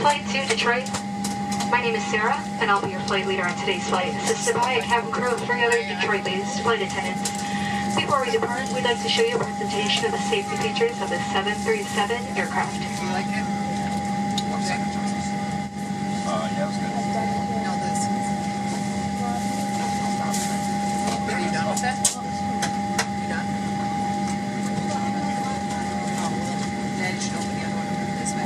Flight to Detroit. My name is Sarah, and I'll be your flight leader on today's flight, assisted by a cabin crew of 3 other Detroit-based flight attendants. Before we depart, we'd like to show you a presentation of the safety features of the 737 aircraft. You like it? Okay. Yeah, it was good. No, this. Are you done with that? You done? Oh, well, Dad, you should open the other one this way.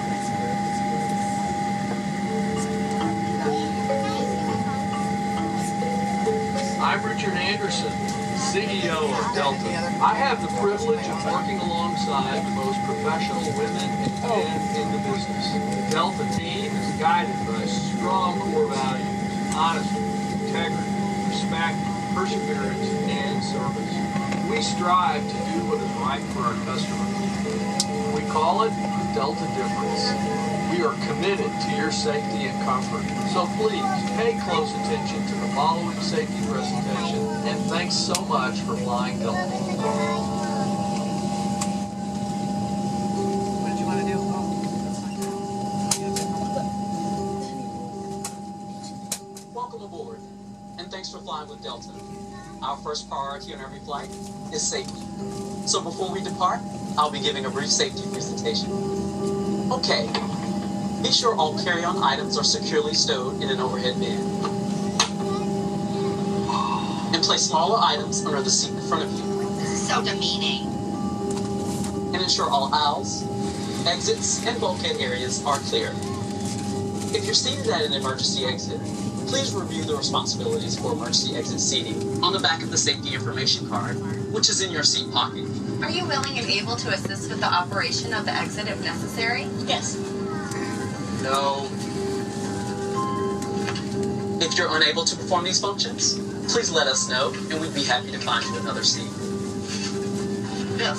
I'm Richard Anderson, CEO of Delta. I have the privilege of working alongside the most professional women and men in the business. The Delta team is guided by strong core values: honesty, integrity, respect, perseverance, and service. We strive to do what is right for our customers. We call it the Delta difference. We are committed to your safety and comfort. So please pay close attention to the following safety presentation, and thanks so much for flying Delta. What did you want to do? Welcome aboard, and thanks for flying with Delta. Our first priority on every flight is safety. So before we depart, I'll be giving a brief safety presentation. Okay, be sure all carry-on items are securely stowed in an overhead bin. And place smaller items under the seat in front of you. This is so demeaning. And ensure all aisles, exits, and bulkhead areas are clear. If you're seated at an emergency exit, please review the responsibilities for emergency exit seating on the back of the safety information card, which is in your seat pocket. Are you willing and able to assist with the operation of the exit if necessary? Yes. No. If you're unable to perform these functions, please let us know, and we'd be happy to find you another seat. Yes.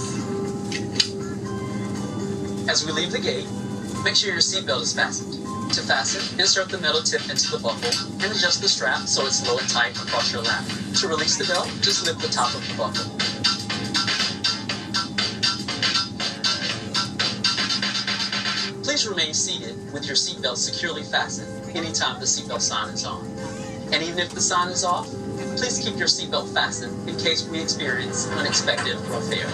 As we leave the gate, make sure your seatbelt is fastened. To fasten, insert the metal tip into the buckle and adjust the strap so it's low and tight across your lap. To release the belt, just lift the top of the buckle. Please remain seated with your seatbelt securely fastened anytime the seatbelt sign is on. And even if the sign is off, please keep your seatbelt fastened in case we experience unexpected rough air.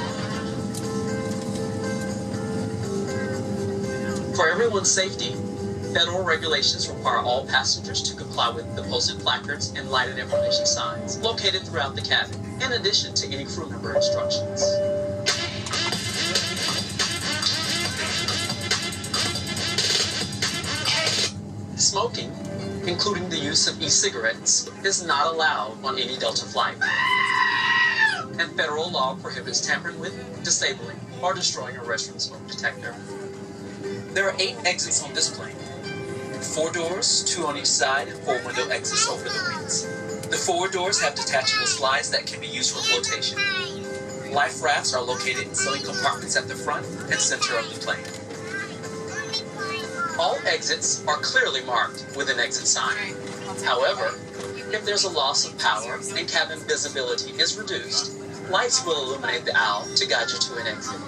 For everyone's safety, federal regulations require all passengers to comply with the posted placards and lighted information signs located throughout the cabin, in addition to any crew member instructions. Smoking, including the use of e-cigarettes, is not allowed on any Delta flight. And federal law prohibits tampering with, disabling, or destroying a restroom smoke detector. There are 8 exits on this plane. 4 doors, 2 on each side, and 4 window exits over the wings. The forward doors have detachable slides that can be used for flotation. Life rafts are located in ceiling compartments at the front and center of the plane. All exits are clearly marked with an exit sign. However, if there's a loss of power and cabin visibility is reduced, lights will illuminate the aisle to guide you to an exit.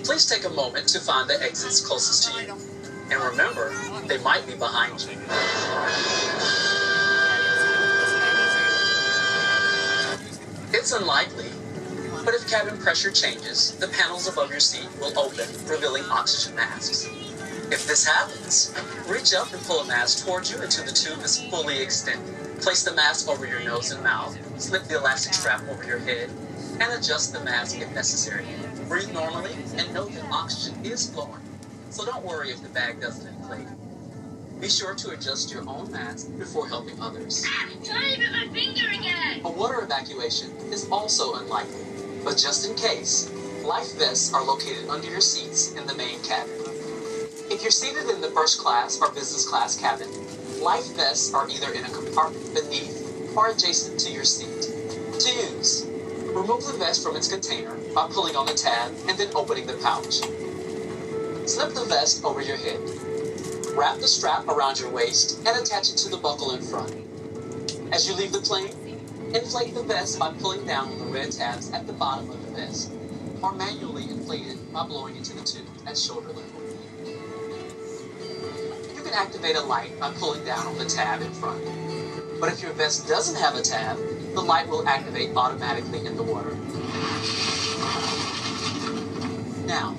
Please take a moment to find the exits closest to you. And remember, they might be behind you. It's unlikely, but if cabin pressure changes, the panels above your seat will open, revealing oxygen masks. If this happens, reach up and pull a mask towards you until the tube is fully extended. Place the mask over your nose and mouth, slip the elastic strap over your head, and adjust the mask if necessary. Breathe normally and know that oxygen is flowing, so don't worry if the bag doesn't inflate. Be sure to adjust your own mask before helping others. I'm trying to bit my finger again! A water evacuation is also unlikely, but just in case, life vests are located under your seats in the main cabin. If you're seated in the first class or business class cabin, life vests are either in a compartment beneath or adjacent to your seat. To use, remove the vest from its container by pulling on the tab and then opening the pouch. Slip the vest over your head. Wrap the strap around your waist and attach it to the buckle in front. As you leave the plane, inflate the vest by pulling down on the red tabs at the bottom of the vest, or manually inflate it by blowing into the tube at shoulder level. You can activate a light by pulling down on the tab in front. But if your vest doesn't have a tab, the light will activate automatically in the water. Now,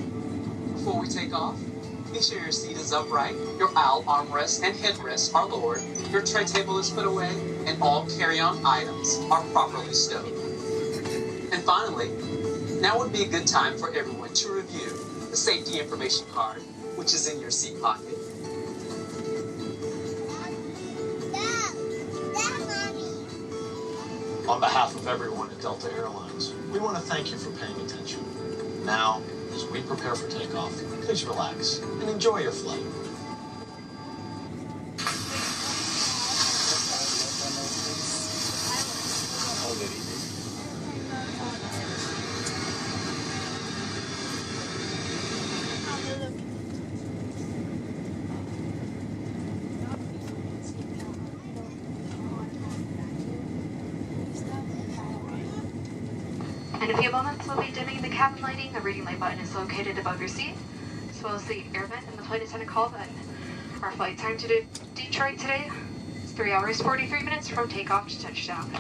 before we take off, be sure your seat is upright, your aisle armrests and headrests are lowered, your tray table is put away, and all carry-on items are properly stowed. And finally, now would be a good time for everyone to review the safety information card, which is in your seat pocket. On behalf of everyone at Delta Airlines, we want to thank you for paying attention. Now, as we prepare for takeoff, please relax and enjoy your flight. In a few moments, we'll be dimming the cabin lighting. The reading light button is located above your seat, as well as the air vent and the flight attendant call button. Our flight time to Detroit today is 3 hours 43 minutes from takeoff to touchdown.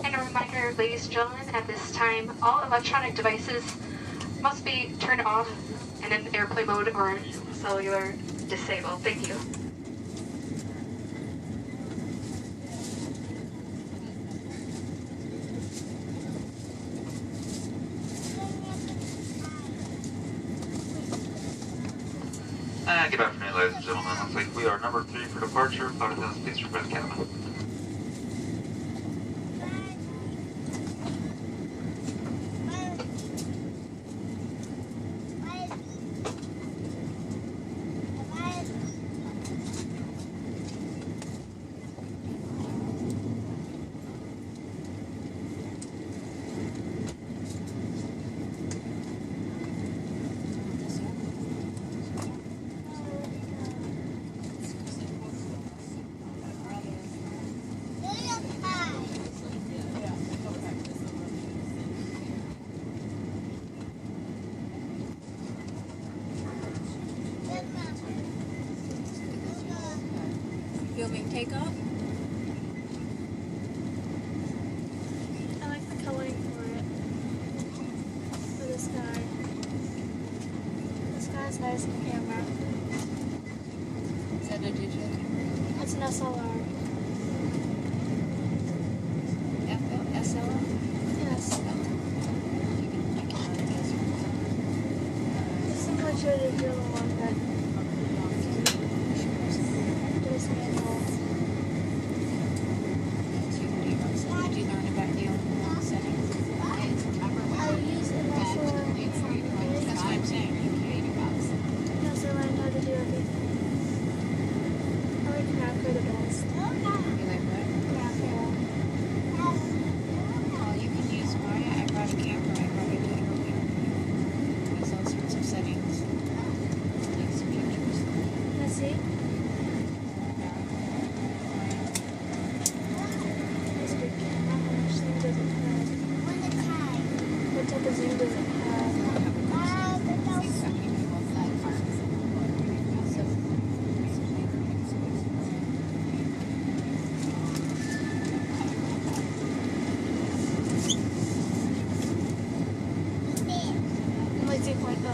And a reminder, ladies and gentlemen, at this time, all electronic devices must be turned off and in airplane mode or cellular disabled. Thank you. Good afternoon, ladies and gentlemen. Looks like we are number 3 for departure. Flight attendants, please request cabin. Filming takeoff. I like the coloring for it. For the sky. The sky is nice in camera. Is that a digital camera? It's an SLR. SLR? Yes. It's similar to the real one that does manual. Did you learn about the settings? I use an SLR. That's what I'm saying. Yes, I learned how to do everything. I like Macro the best. You like what? Macro. Oh, you can use Maya. I brought a camera. I brought it earlier. There's all sorts of settings. Take some pictures. Let's see. This big camera, how much zoom does it have? What type of zoom does it have? Like 2.0.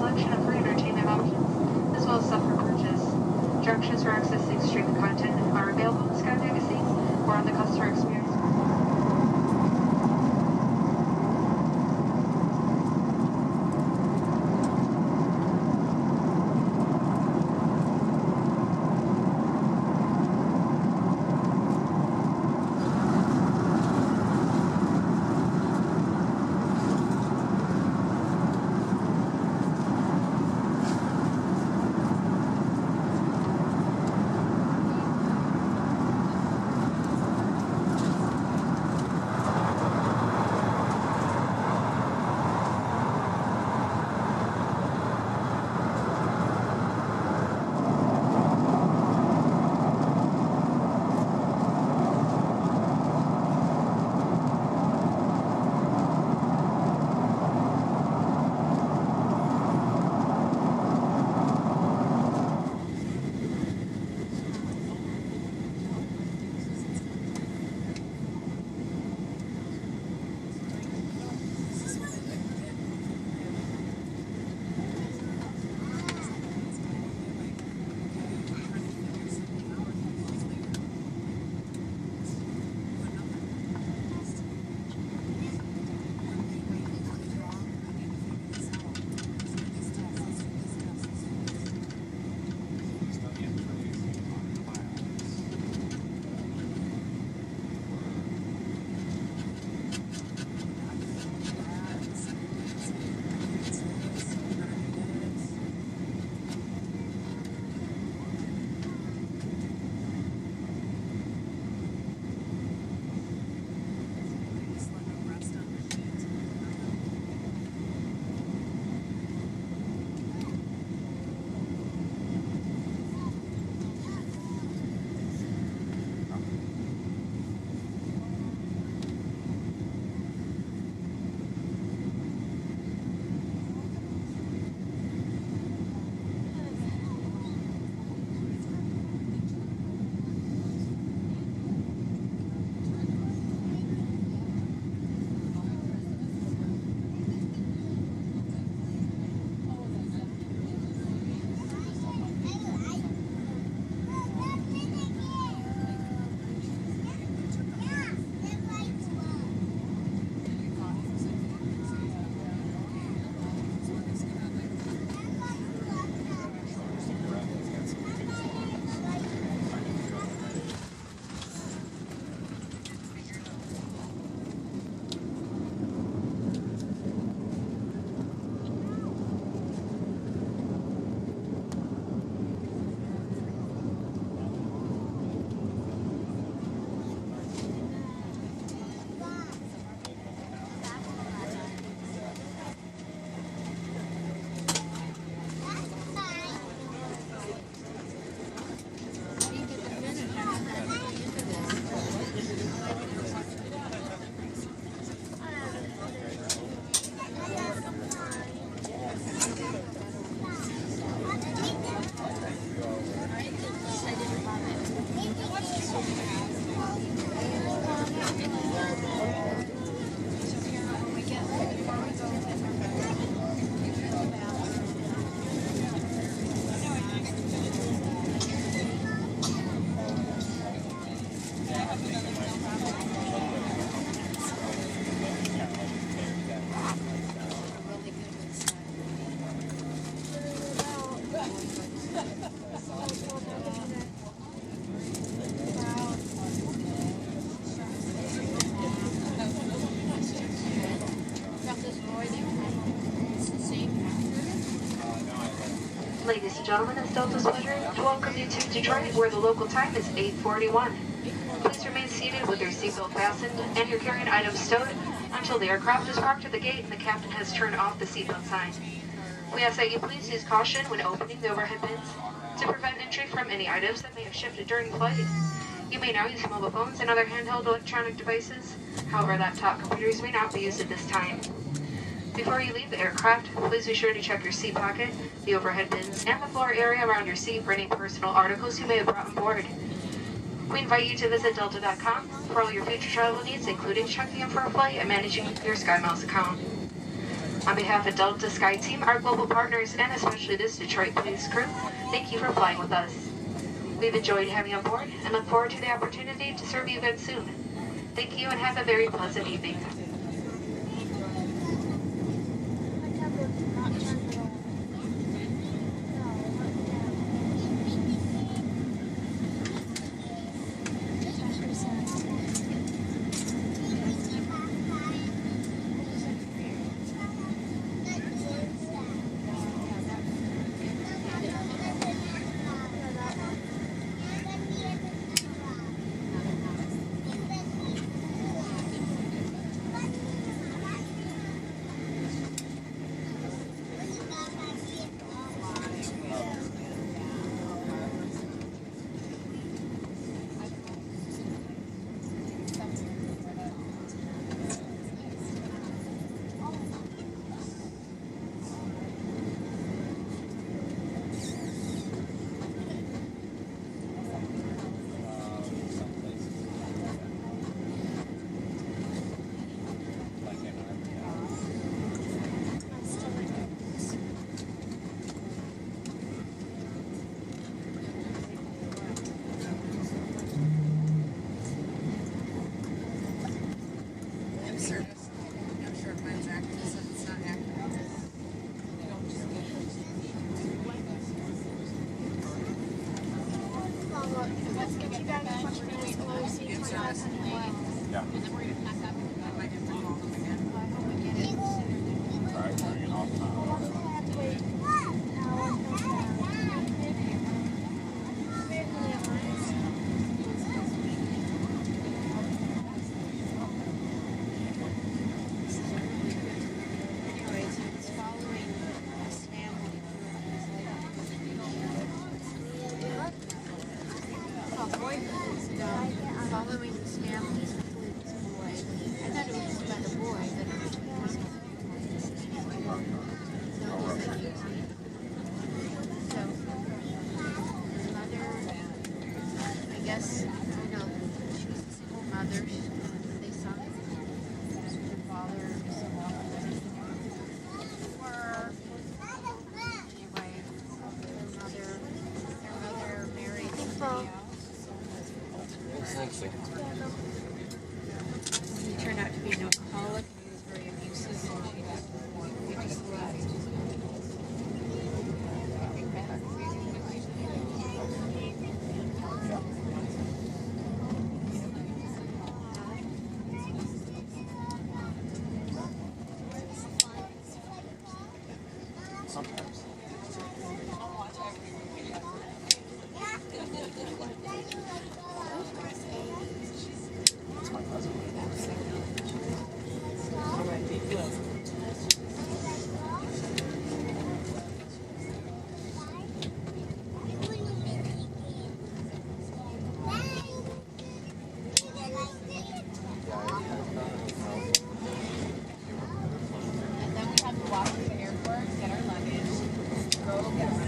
selection of free entertainment options, as well as stuff for purchase. Directions for accessing streaming content are available in the Sky Magazine or on the customer experience. Ladies and gentlemen, it's Delta's pleasure to welcome you to Detroit, where the local time is 8:41. Please remain seated with your seatbelt fastened and your carrying items stowed until the aircraft is parked at the gate and the captain has turned off the seatbelt sign. We ask that you please use caution when opening the overhead bins to prevent entry from any items that may have shifted during flight. You may now use mobile phones and other handheld electronic devices. However, laptop computers may not be used at this time. Before you leave the aircraft, please be sure to check your seat pocket, the overhead bins, and the floor area around your seat for any personal articles you may have brought on board. We invite you to visit Delta.com for all your future travel needs, including checking in for a flight and managing your SkyMiles account. On behalf of Delta Sky Team, our global partners, and especially this Detroit Police crew, thank you for flying with us. We've enjoyed having you on board and look forward to the opportunity to serve you again soon. Thank you and have a very pleasant evening. Following this family is this boy. I thought it was just about a boy, but it was so his mother, I guess, you know, she was a single mother. They saw her father anyway, their mother married somebody else. He turned out to be an alcoholic. He was very abusive, and he just left. Sometimes. That's my cousin. And then we have to walk to the airport, get our luggage, go get our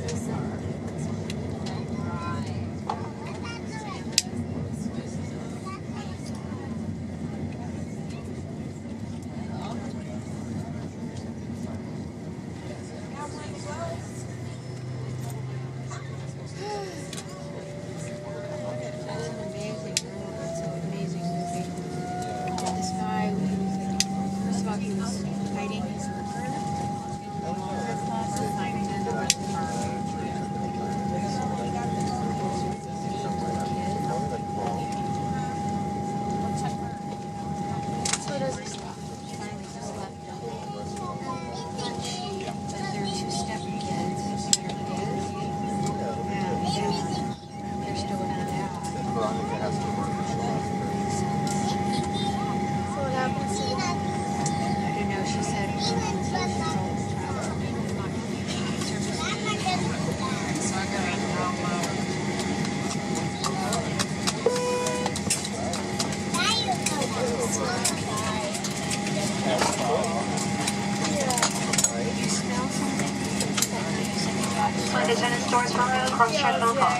Flight attendants, doors for row, cross check on call.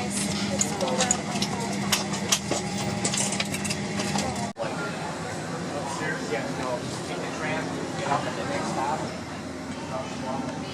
Maybe